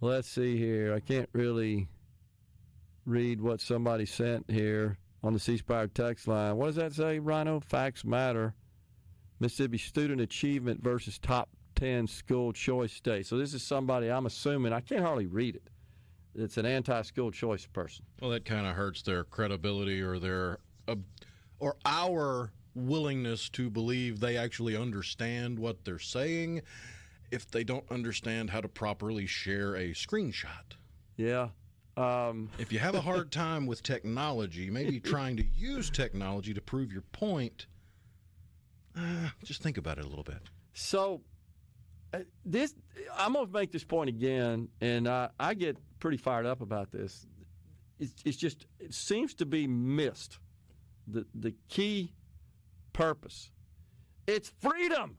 Let's see here. I can't really read what somebody sent here on the C-Spire text line. What does that say, Rhino? Facts matter. Mississippi student achievement versus top 10 school choice state. So this is somebody, I'm assuming, I can't hardly read it. It's an anti-school choice person. Well, that kind of hurts their credibility or or our willingness to believe they actually understand what they're saying if they don't understand how to properly share a screenshot. Yeah. If you have a hard time with technology, maybe trying to use technology to prove your point, just think about it a little bit. So I'm going to make this point again, and I get pretty fired up about this. It seems to be missed. The key purpose. It's freedom.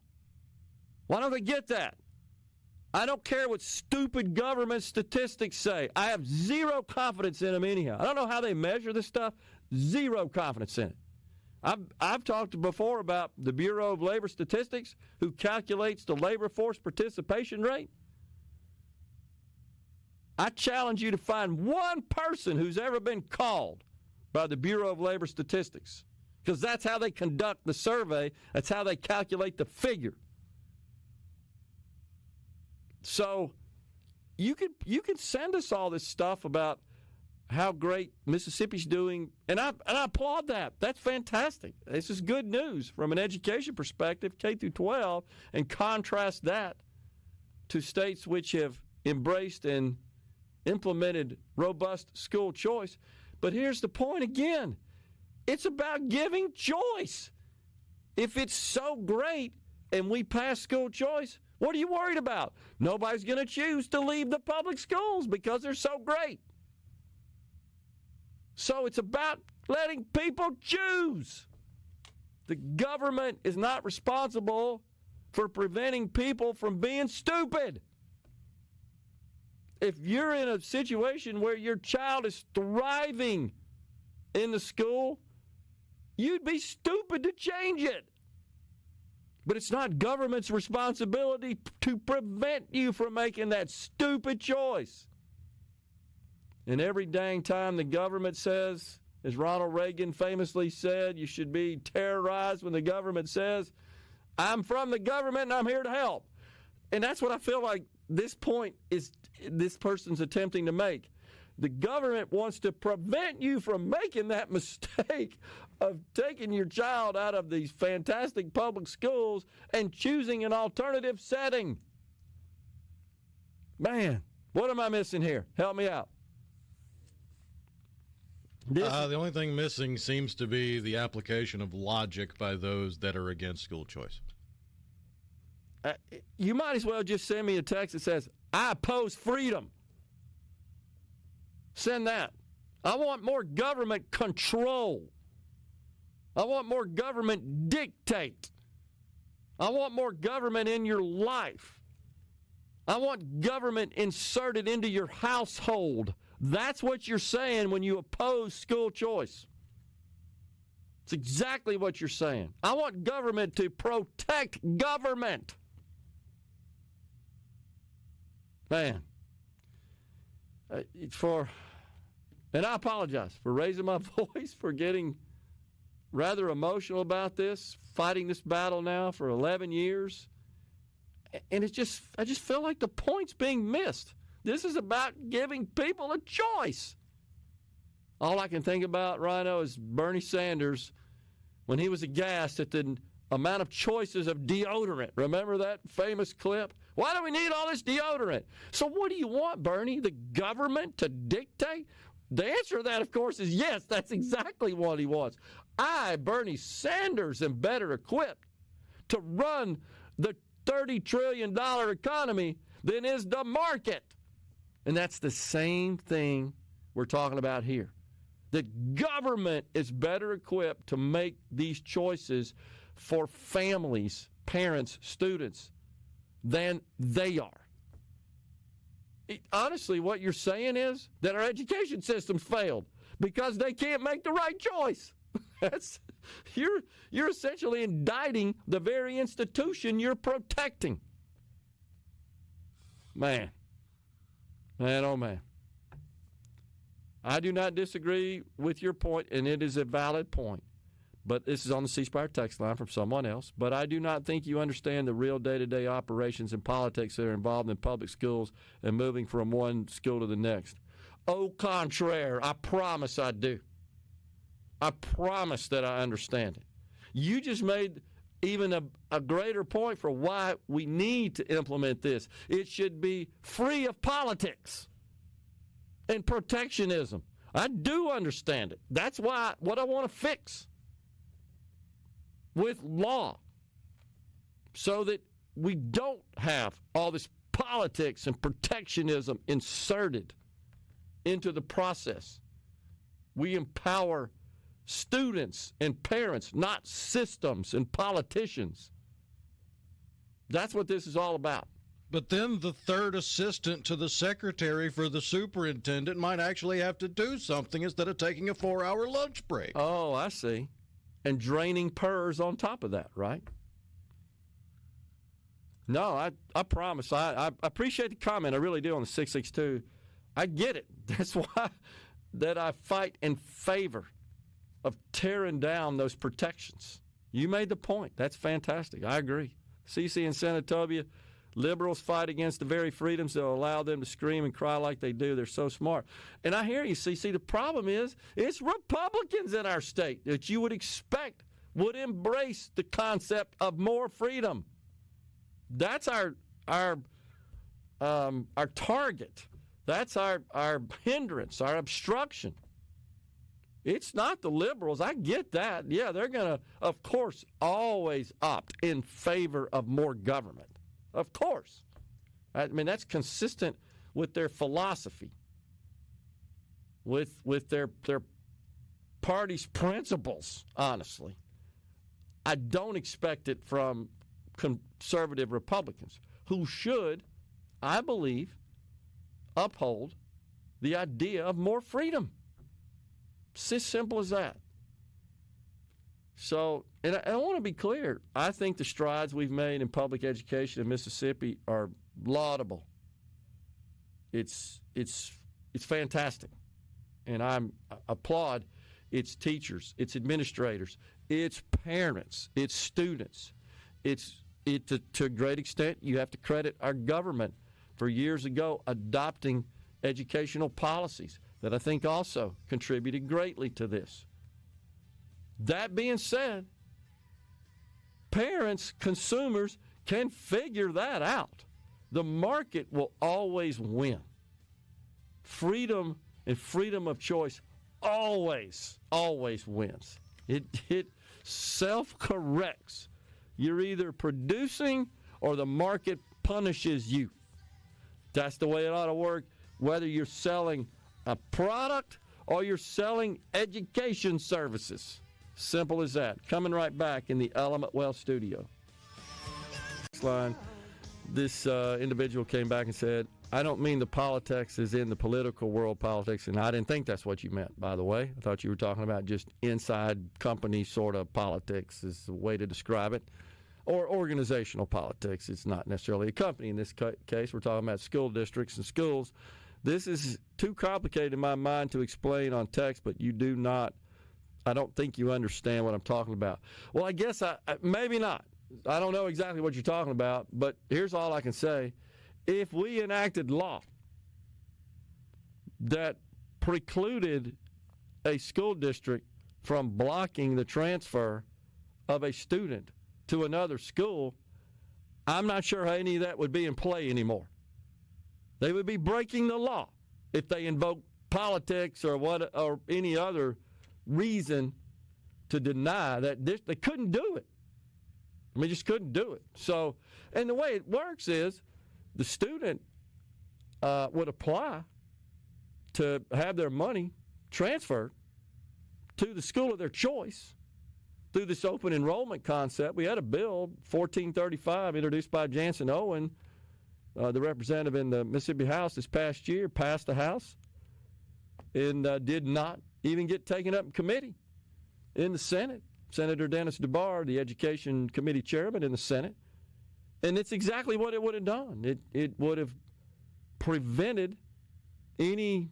Why don't they get that? I don't care what stupid government statistics say. I have zero confidence in them anyhow. I don't know how they measure this stuff. Zero confidence in it. I've talked before about the Bureau of Labor Statistics, who calculates the labor force participation rate. I challenge you to find one person who's ever been called by the Bureau of Labor Statistics, because that's how they conduct the survey. That's how they calculate the figure. So you can send us all this stuff about how great Mississippi's doing, and I applaud that. That's fantastic. This is good news from an education perspective, K through 12, and contrast that to states which have embraced and implemented robust school choice. But here's the point again. It's about giving choice. If it's so great and we pass school choice, what are you worried about? Nobody's going to choose to leave the public schools because they're so great. So it's about letting people choose. The government is not responsible for preventing people from being stupid. If you're in a situation where your child is thriving in the school, you'd be stupid to change it. But it's not government's responsibility to prevent you from making that stupid choice. And every dang time the government says, as Ronald Reagan famously said, you should be terrorized when the government says, I'm from the government and I'm here to help. And that's what I feel like this point is this person's attempting to make. The government wants to prevent you from making that mistake of taking your child out of these fantastic public schools and choosing an alternative setting. Man, what am I missing here? Help me out. The only thing missing seems to be the application of logic by those that are against school choice. You might as well just send me a text that says, I oppose freedom. Send that. I want more government control. I want more government dictate. I want more government in your life. I want government inserted into your household. That's what you're saying when you oppose school choice. It's exactly what you're saying. I want government to protect government. Man. And I apologize for raising my voice, for getting rather emotional about this, fighting this battle now for 11 years. And I just feel like the point's being missed. This is about giving people a choice. All I can think about, Rhino, is Bernie Sanders when he was aghast at the amount of choices of deodorant. Remember that famous clip? Why do we need all this deodorant? So what do you want, Bernie? The government to dictate? The answer to that, of course, is yes, that's exactly what he wants. I, Bernie Sanders, am better equipped to run the $30 trillion economy than is the market. And that's the same thing we're talking about here. The government is better equipped to make these choices for families, parents, students than they are. Honestly, what you're saying is that our education system's failed because they can't make the right choice. You're essentially indicting the very institution you're protecting. Man, Man, oh man. I do not disagree with your point, and it is a valid point. But this is on the C Spire text line from someone else. But I do not think you understand the real day-to-day operations and politics that are involved in public schools and moving from one school to the next. Au contraire, I promise I do. I promise that I understand it. You just made even a greater point for why we need to implement this. It should be free of politics and protectionism. I do understand it. That's why what I want to fix with law, so that we don't have all this politics and protectionism inserted into the process. We empower students and parents, not systems and politicians. That's what this is all about. But then the third assistant to the secretary for the superintendent might actually have to do something instead of taking a 4-hour lunch break. Oh, I see. And draining PERS on top of that, right? No, I promise. I appreciate the comment. I really do on the 662. I get it. That's why that I fight in favor of tearing down those protections. You made the point. That's fantastic. I agree. CC in Senatobia, liberals fight against the very freedoms that will allow them to scream and cry like they do. They're so smart. And I hear you, CC. The problem is it's Republicans in our state that you would expect would embrace the concept of more freedom. That's our target. That's our hindrance, our obstruction. It's not the liberals. I get that. Yeah, they're going to, of course, always opt in favor of more government. Of course. I mean, that's consistent with their philosophy, with their party's principles, honestly. I don't expect it from conservative Republicans who should, I believe, uphold the idea of more freedom. It's as simple as that. So, and I want to be clear, I think the strides we've made in public education in Mississippi are laudable. It's fantastic. And I applaud its teachers, its administrators, its parents, its students. To a great extent, you have to credit our government for years ago adopting educational policies that I think also contributed greatly to this. That being said, parents, consumers can figure that out. The market will always win. Freedom and freedom of choice always wins. It self-corrects. You're either producing or the market punishes you. That's the way it ought to work, whether you're selling a product or you're selling education services. Simple as that. Coming right back in the Element Wealth studio. Next line, this individual came back and said, I don't mean the politics is in the political world politics, and I didn't think that's what you meant, by the way. I thought you were talking about just inside company sort of politics is the way to describe it, or organizational politics. It's not necessarily a company. In this case, we're talking about school districts and schools. This is too complicated in my mind to explain on text, but you do not, I don't think you understand what I'm talking about. Well, I guess maybe not. I don't know exactly what you're talking about, but here's all I can say. If we enacted law that precluded a school district from blocking the transfer of a student to another school, I'm not sure how any of that would be in play anymore. They would be breaking the law if they invoke politics or any other reason to deny that they couldn't do it. I mean, just couldn't do it. So, and the way it works is the student would apply to have their money transferred to the school of their choice through this open enrollment concept. We had a bill, 1435, introduced by Jansen Owen, the representative in the Mississippi House this past year, passed the House and did not even get taken up in committee in the Senate. Senator Dennis DeBar, the Education Committee chairman in the Senate. And it's exactly what it would have done. It would have prevented any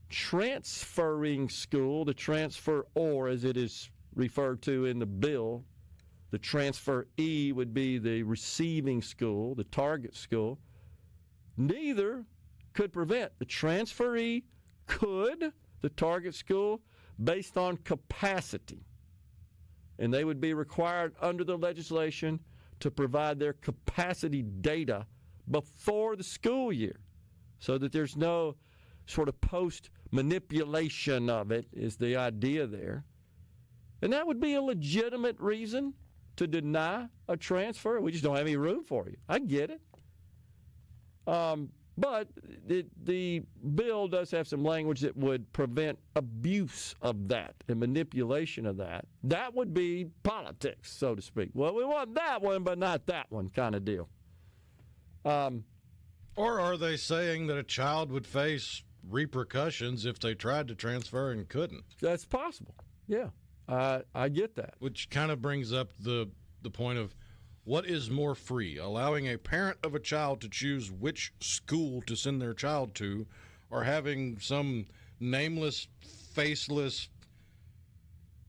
transferring school, the transfer-or as it is referred to in the bill, the transferee would be the receiving school, the target school. Neither could prevent. The transferee could, the target school, based on capacity. And they would be required under the legislation to provide their capacity data before the school year so that there's no sort of post-manipulation of it is the idea there. And that would be a legitimate reason to deny a transfer. We just don't have any room for you. I get it. But the bill does have some language that would prevent abuse of that and manipulation of that. That would be politics, so to speak. Well, we want that one, but not that one kind of deal. Or are they saying that a child would face repercussions if they tried to transfer and couldn't? That's possible, yeah. I get that. Which kind of brings up the point of what is more free, allowing a parent of a child to choose which school to send their child to, or having some nameless, faceless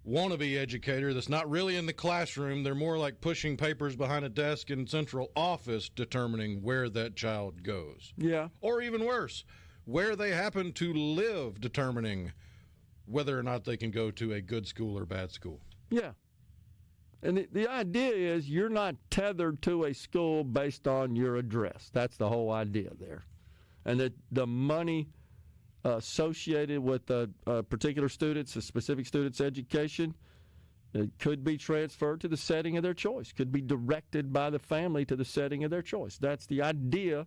wannabe educator that's not really in the classroom. They're more like pushing papers behind a desk in central office determining where that child goes. Yeah. Or even worse, where they happen to live determining whether or not they can go to a good school or bad school. Yeah. And the idea is you're not tethered to a school based on your address. That's the whole idea there. And that the money associated with a particular student's, a specific student's education, it could be transferred to the setting of their choice, could be directed by the family to the setting of their choice. That's the idea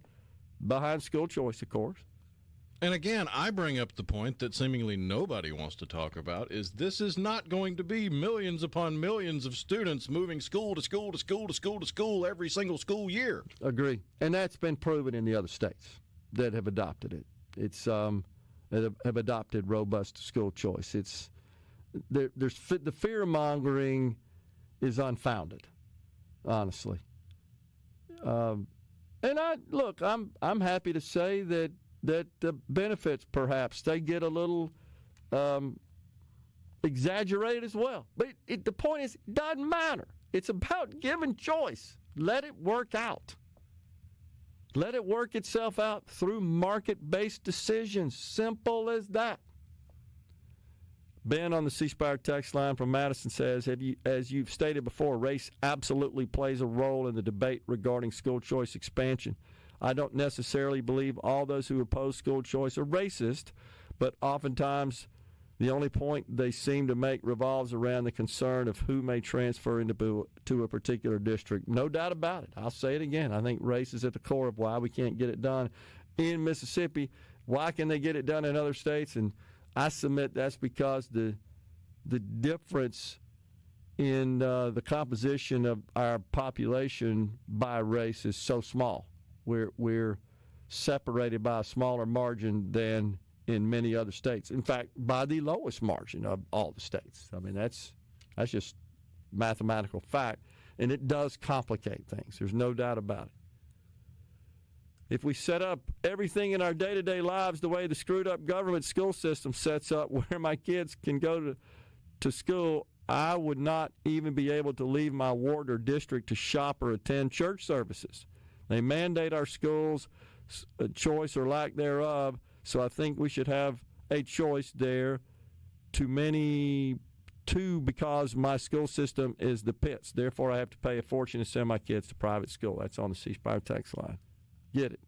behind school choice, of course. And again, I bring up the point that seemingly nobody wants to talk about is this is not going to be millions upon millions of students moving school to school to school to school to school every single school year. Agree. And that's been proven in the other states that have adopted it. It's that have adopted robust school choice. It's there's the fear-mongering is unfounded, honestly. And I'm happy to say that the benefits, perhaps, they get a little exaggerated as well. But the point is, it doesn't matter. It's about giving choice. Let it work out. Let it work itself out through market-based decisions. Simple as that. Ben on the C Spire text line from Madison says, as you've stated before, race absolutely plays a role in the debate regarding school choice expansion. I don't necessarily believe all those who oppose school choice are racist, but oftentimes the only point they seem to make revolves around the concern of who may transfer to a particular district. No doubt about it. I'll say it again. I think race is at the core of why we can't get it done in Mississippi. Why can they get it done in other states? And I submit that's because the difference in the composition of our population by race is so small. We're separated by a smaller margin than in many other states. In fact, by the lowest margin of all the states. I mean, that's just mathematical fact, and it does complicate things. There's no doubt about it. If we set up everything in our day-to-day lives the way the screwed-up government school system sets up where my kids can go to school, I would not even be able to leave my ward or district to shop or attend church services. They mandate our schools, a choice or lack thereof, so I think we should have a choice there because my school system is the pits. Therefore, I have to pay a fortune to send my kids to private school. That's on the C Spire text line. Get it.